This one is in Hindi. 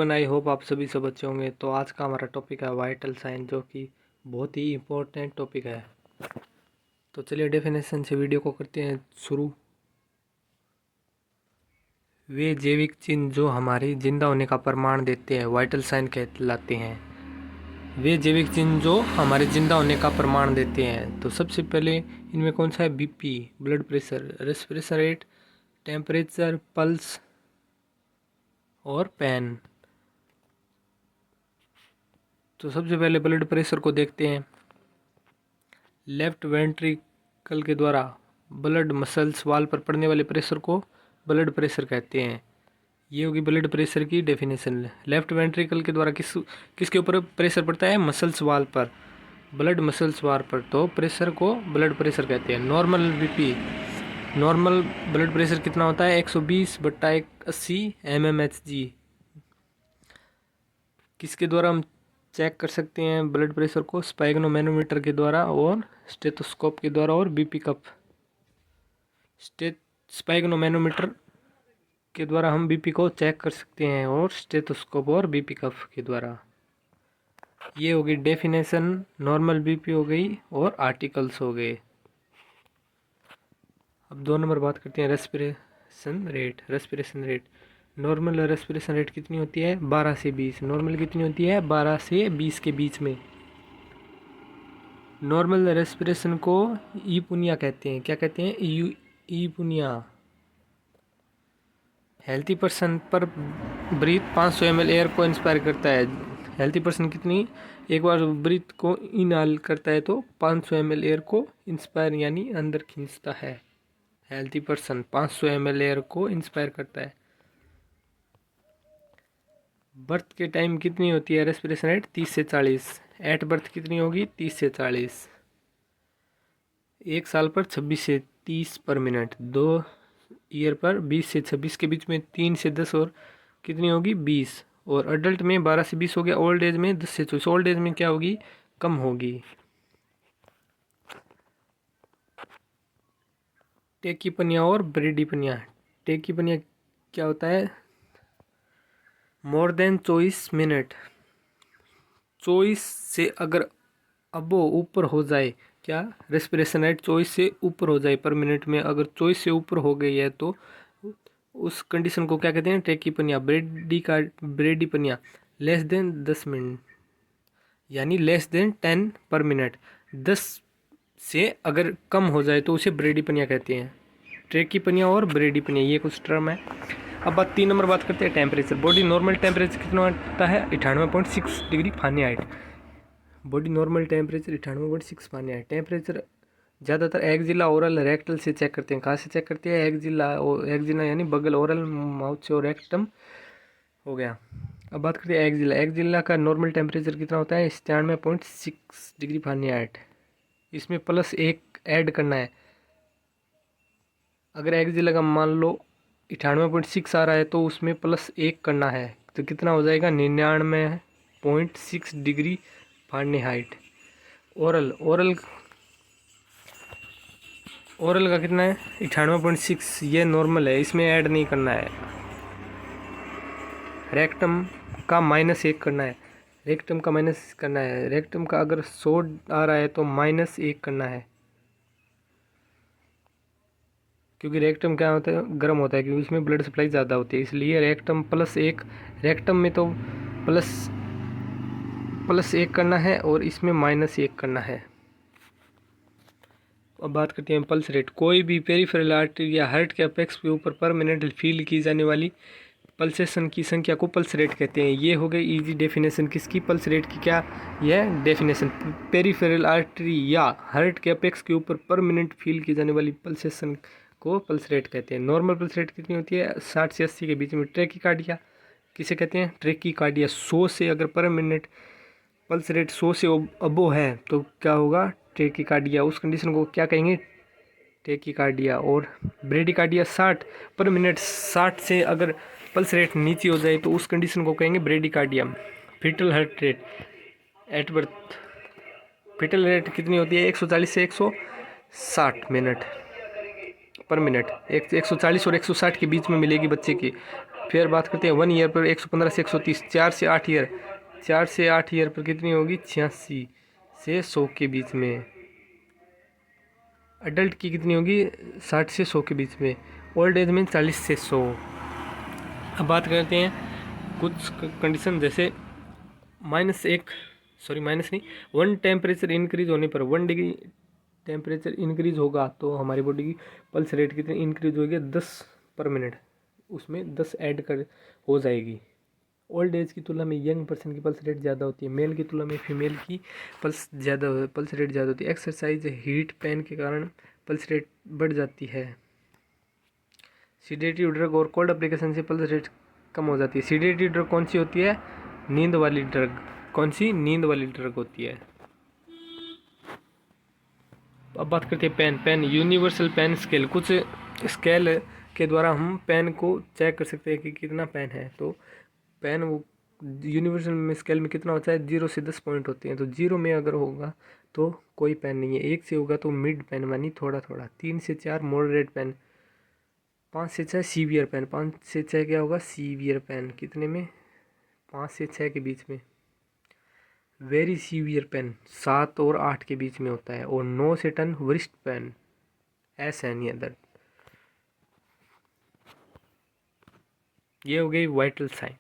एवरीवन, आई होप आप सभी सब अच्छे होंगे। तो आज का हमारा टॉपिक है वाइटल साइन, जो कि बहुत ही इम्पोर्टेंट टॉपिक है। तो चलिए डेफिनेशन से वीडियो को करते हैं शुरू। वे जैविक चिन्ह जो हमारे जिंदा होने का प्रमाण देते हैं वाइटल साइन कहलाते हैं। वे जैविक चिन्ह जो हमारे जिंदा होने का प्रमाण देते हैं। तो सबसे पहले इनमें कौन सा है? BP, blood pressure, respiration rate, temperature, pulse और पेन। तो सबसे पहले ब्लड प्रेशर को देखते हैं। लेफ्ट वेंट्रिकल के द्वारा ब्लड मसल्स वाल पर पड़ने वाले प्रेशर को ब्लड प्रेशर कहते हैं। ये होगी ब्लड प्रेशर की डेफिनेशन। लेफ्ट वेंट्रिकल के द्वारा किसके ऊपर प्रेशर पड़ता है? मसल्स वाल पर, ब्लड मसल्स वाल पर, तो प्रेशर को ब्लड प्रेशर कहते हैं। Normal BP, normal blood pressure कितना होता है? 120/80 mmHg। किसके द्वारा हम चेक कर सकते हैं ब्लड प्रेशर को? स्पैग्नोमैनोमीटर के द्वारा और स्टेथोस्कोप के द्वारा और बीपी कप। स्पैग्नोमैनोमीटर के द्वारा हम बीपी को चेक कर सकते हैं और स्टेथोस्कोप और बीपी कप के द्वारा। ये हो गई डेफिनेशन, नॉर्मल बीपी हो गई और आर्टिकल्स हो गए। अब 2 नंबर बात करते हैं respiration rate. Respiration rate, normal respiration rate कितनी होती है? 12 से 20। नॉर्मल कितनी होती है? 12 से 20 के बीच में। नॉर्मल रेस्पिरेशन को ईपुनिया कहते हैं। क्या कहते हैं? ईपुनिया। हेल्थी पर्सन पर ब्रीथ 500 ml एयर को इंस्पायर करता है। हेल्थी पर्सन कितनी, एक बार ब्रीथ को इनहेल करता है तो 500 ml एयर को इंस्पायर यानी अंदर खींचता है। हेल्थी पर्सन 500 ml एयर को इंस्पायर करता है। बर्थ के टाइम कितनी होती है रेस्पिरेशन रेट? 30 से 40। एट बर्थ कितनी होगी? 30 से 40। एक साल पर 26 से 30 पर मिनट। 2 ईयर पर 20 से 26 के बीच में 3 से 10 और कितनी होगी? 20। और अडल्ट में 12 से 20 हो गया। ओल्ड एज में 10 से 24। ओल्ड एज में क्या होगी? कम होगी। टेकीपनिया और ब्रेडीपनिया। टेकीपनिया क्या होता है? More than 24 minute. 24 से अगर अबो ऊपर हो जाए, क्या? रेस्पिरेशन रेट 24 से ऊपर हो जाए पर मिनट में, अगर 24 से ऊपर हो गई है तो उस कंडीशन को क्या कहते हैं? टेकीपनिया। ब्रेडीपनिया लेस देन 10 मिनट यानी लेस देन 10 पर मिनट। 10 से अगर कम हो जाए तो उसे ब्रेडीपनिया कहते हैं। ट्रेकीपनिया और ब्रेडीपनिया ये कुछ टर्म है। अब 3 नंबर बात करते हैं टेम्परेचर। बॉडी नॉर्मल टेम्परेचर कितना होता है? 98.6 degree Fahrenheit. Body normal temperature 98.6 Fahrenheit. Temperature ज़्यादातर एक्जिला, ओरल, रेक्टल से चेक करते हैं। कहाँ से चेक करते हैं? एक्जिला यानी बगल, ओरल माउथ से, और रेक्टम हो गया। अब बात करते हैं एक्जिला। एक्जिला का नॉर्मल टेम्परेचर कितना होता है? 97.6 डिग्री फ़ारेनहाइट। इसमें +1 ऐड करना है। अगर एक्जिला का मान लो 98.6 आ रहा है तो उसमें +1 करना है, तो कितना हो जाएगा? 99.6 डिग्री फ़ारेनहाइट। ओरल का कितना है? 98.6। ये नॉर्मल है, इसमें ऐड नहीं करना है। रेक्टम का -1 करना है। रेक्टम का माइनस करना है। रेक्टम का अगर 100 आ रहा है तो -1 करना है, क्योंकि रेक्टम क्या होता है? गर्म होता है, क्योंकि इसमें ब्लड सप्लाई ज़्यादा होती है, इसलिए रेक्टम +1। रेक्टम में तो +1 करना है और इसमें -1 करना है। अब बात करते हैं पल्स रेट। कोई भी पेरिफेरल आर्टरी या हार्ट के अपेक्स के ऊपर पर मिनट फील की जाने वाली पल्सेशन की संख्या को पल्स रेट कहते हैं। ये हो गई इजी डेफिनेशन किसकी? पल्स रेट की। क्या यह डेफिनेशन? पेरिफेरल आर्टरी या हार्ट के अपेक्स के ऊपर पर मिनट फील की जाने वाली पल्सेशन को पल्स रेट कहते हैं। नॉर्मल पल्स रेट कितनी होती है? 60 से 80 के बीच में। ट्रेकीकार्डिया किसे कहते हैं? ट्रेकीकार्डिया। 100 से अगर पर मिनट पल्स रेट 100 से अबो है तो क्या होगा? ट्रेकीकार्डिया। उस कंडीशन को क्या कहेंगे? ट्रेकीकार्डिया। और ब्रेडीकार्डिया 60 पर मिनट। 60 से अगर पल्स रेट नीचे हो जाए तो उस कंडीशन को कहेंगे bradycardia. Fetal heart rate at birth. Fetal rate कितनी होती है? 140 से 160 मिनट पर मिनट। 140 और 160 के बीच में मिलेगी बच्चे की। फिर बात करते हैं 1 ईयर पर 115 से 130, 4 से 8 ईयर, 4 से 8 ईयर पर कितनी होगी 86 से 100 के बीच में। अडल्ट की कितनी होगी 60 से 100 के बीच में। ओल्ड एज में 40 से 100। अब बात करते हैं कुछ कंडीशन, जैसे माइनस नहीं, 1 टेम्परेचर इंक्रीज होने पर 1 डिग्री टेम्परेचर इंक्रीज होगा तो हमारी बॉडी की पल्स रेट कितनी इंक्रीज होगी 10 पर मिनट, उसमें 10 ऐड कर हो जाएगी। ओल्ड एज की तुलना में यंग पर्सन की पल्स रेट ज़्यादा होती है, मेल की तुलना में फीमेल की पल्स रेट ज़्यादा होती है। एक्सरसाइज हीट पेन के कारण पल्स रेट बढ़ जाती है। सीडेटिव ड्रग और कोल्ड एप्लीकेशन से पल्स रेट कम हो जाती है। सीडेटिव ड्रग कौन सी होती है, नींद वाली ड्रग। कौन सी, नींद वाली ड्रग होती है। अब बात करते हैं पेन यूनिवर्सल पेन स्केल, कुछ स्केल के द्वारा हम पेन को चेक कर सकते हैं कि कितना पेन है। तो पेन वो यूनिवर्सल में स्केल में कितना होता है 0 से 10 पॉइंट होते हैं। तो 0 में अगर होगा तो कोई पेन नहीं है, 1 से होगा तो मिड पेन मानी थोड़ा थोड़ा, 3 से 4 मॉडरेट पेन, 5 से 6 सीवियर पेन, 5 से 6 क्या होगा सीवियर पेन, कितने में 5 से 6 के बीच में। वेरी सीवियर पेन 7 और 8 के बीच में होता है। और 9 से 10 वरिष्ठ पेन, ऐसा है नहीं अदर। ये हो गई वाइटल साइन।